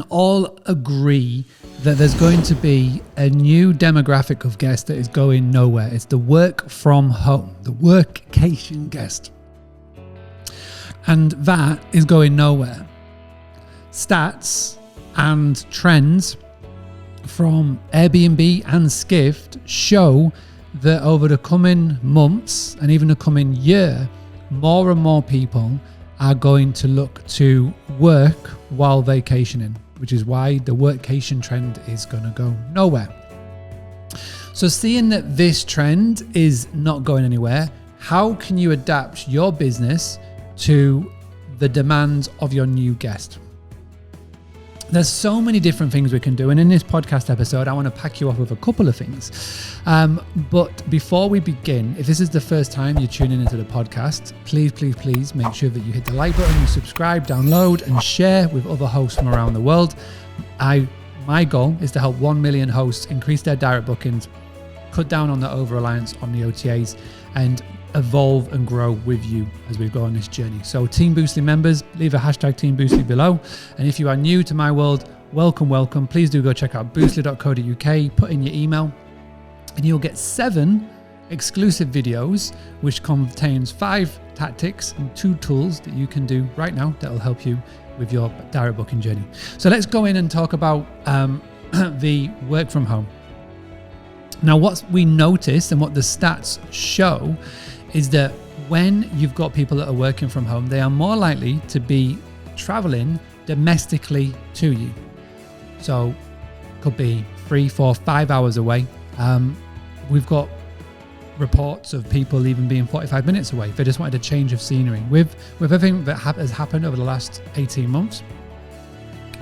all agree that there's going to be a new demographic of guests that is going nowhere. It's the work from home, the workcation guest. And that is going nowhere. Stats and trends from Airbnb and Skift show that over the coming months and even the coming year, more and more people are going to look to work while vacationing, which is why the workcation trend is going to go nowhere. So seeing that this trend is not going anywhere, how can you adapt your business to the demands of your new guest? There's so many different things we can do. And in this podcast episode, I want to pack you off with a couple of things. But before we begin, if this is the first time you're tuning into the podcast, please make sure that you hit the like button, you subscribe, download, and share with other hosts from around the world. My goal is to help 1 million hosts increase their direct bookings, cut down on the over-reliance on the OTAs, and evolve and grow with you as we go on this journey. So Team Boostly members, leave a hashtag Team Boostly below. And if you are new to my world, welcome. Please do go check out boostly.co.uk, put in your email, and you'll get 7 exclusive videos, which contains 5 tactics and 2 tools that you can do right now that will help you with your direct booking journey. So let's go in and talk about the work from home. Now, what we noticed and what the stats show is that when you've got people that are working from home, they are more likely to be traveling domestically to you. So could be 3, 4, 5 hours away. We've got reports of people even being 45 minutes away if they just wanted a change of scenery. With everything that has happened over the last 18 months,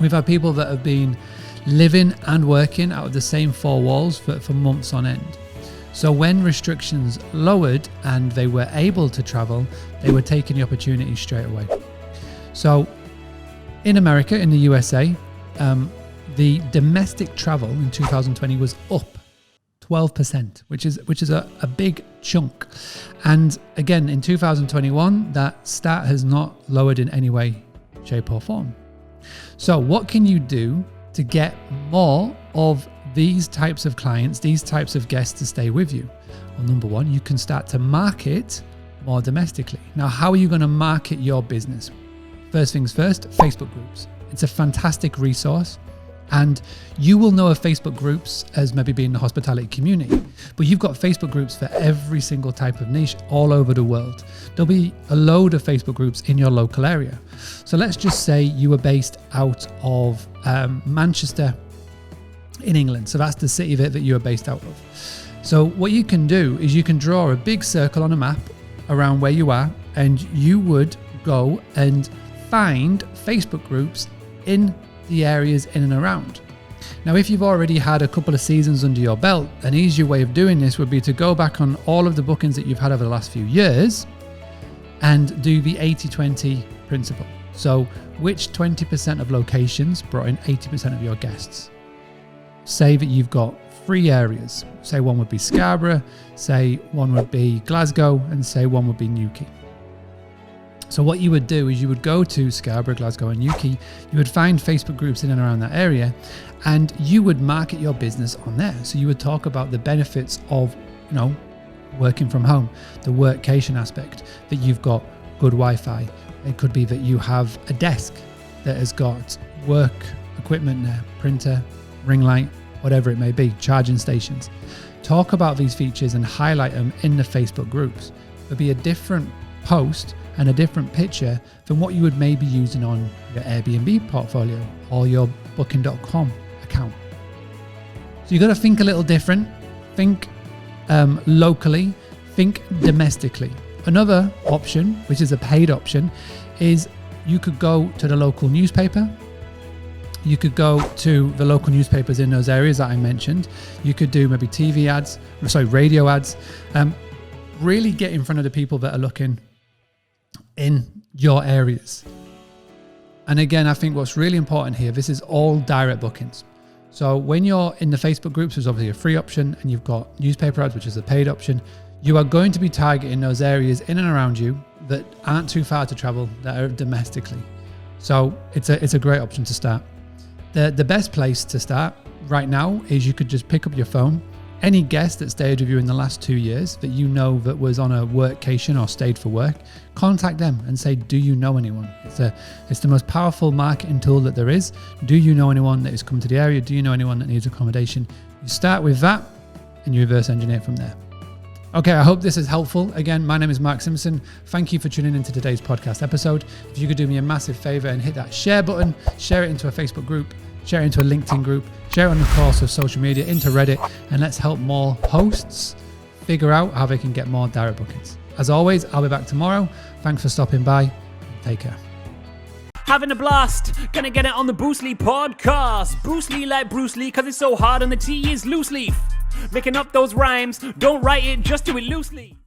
we've had people that have been living and working out of the same 4 walls for months on end. So when restrictions lowered and they were able to travel, they were taking the opportunity straight away. So in America, in the USA, the domestic travel in 2020 was up 12%, which is a big chunk. And again, in 2021, that stat has not lowered in any way, shape or form. So what can you do to get more of these types of clients, these types of guests to stay with you? Well, number one, you can start to market more domestically. Now, how are you going to market your business? First things first, Facebook groups. It's a fantastic resource. And you will know of Facebook groups as maybe being the hospitality community, but you've got Facebook groups for every single type of niche all over the world. There'll be a load of Facebook groups in your local area. So let's just say you were based out of Manchester in England. So that's the city that you are based out of. So what you can do is you can draw a big circle on a map around where you are, and you would go and find Facebook groups in the areas in and around. Now, if you've already had a couple of seasons under your belt, an easier way of doing this would be to go back on all of the bookings that you've had over the last few years and do the 80-20 principle. So which 20% of locations brought in 80% of your guests? Say that you've got 3 areas. Say one would be Scarborough, say one would be Glasgow, and say one would be Newquay. So what you would do is you would go to Scarborough, Glasgow and Newquay, you would find Facebook groups in and around that area, and you would market your business on there. So you would talk about the benefits of, working from home, the workcation aspect, that you've got good Wi-Fi. It could be that you have a desk that has got work equipment there, printer, ring light, whatever it may be, charging stations. Talk about these features and highlight them in the Facebook groups. There'll be a different post and a different picture than what you would maybe using on your Airbnb portfolio or your booking.com account. So you've got to think a little different, think locally, think domestically. Another option, which is a paid option, is you could go to the local newspaper. You could go to the local newspapers in those areas that I mentioned. You could do maybe radio ads. Really get in front of the people that are looking in your areas. And again, I think what's really important here, this is all direct bookings. So when you're in the Facebook groups, there's obviously a free option, and you've got newspaper ads, which is a paid option. You are going to be targeting those areas in and around you that aren't too far to travel, that are domestically. So it's a great option to start. The best place to start right now is you could just pick up your phone. Any guest that stayed with you in the last 2 years that you know that was on a workcation or stayed for work, contact them and say, do you know anyone? It's the most powerful marketing tool that there is. Do you know anyone that has come to the area? Do you know anyone that needs accommodation? You start with that and you reverse engineer from there. Okay, I hope this is helpful. Again, my name is Mark Simpson. Thank you for tuning into today's podcast episode. If you could do me a massive favor and hit that share button, share it into a Facebook group, share it into a LinkedIn group, share it on the course of social media, into Reddit, and let's help more hosts figure out how they can get more direct bookings. As always, I'll be back tomorrow. Thanks for stopping by. Take care. Having a blast, gonna get it on the Bruce Lee podcast. Bruce Lee like Bruce Lee, cause it's so hard and the T is loose leaf. Making up those rhymes, don't write it, just do it loosely.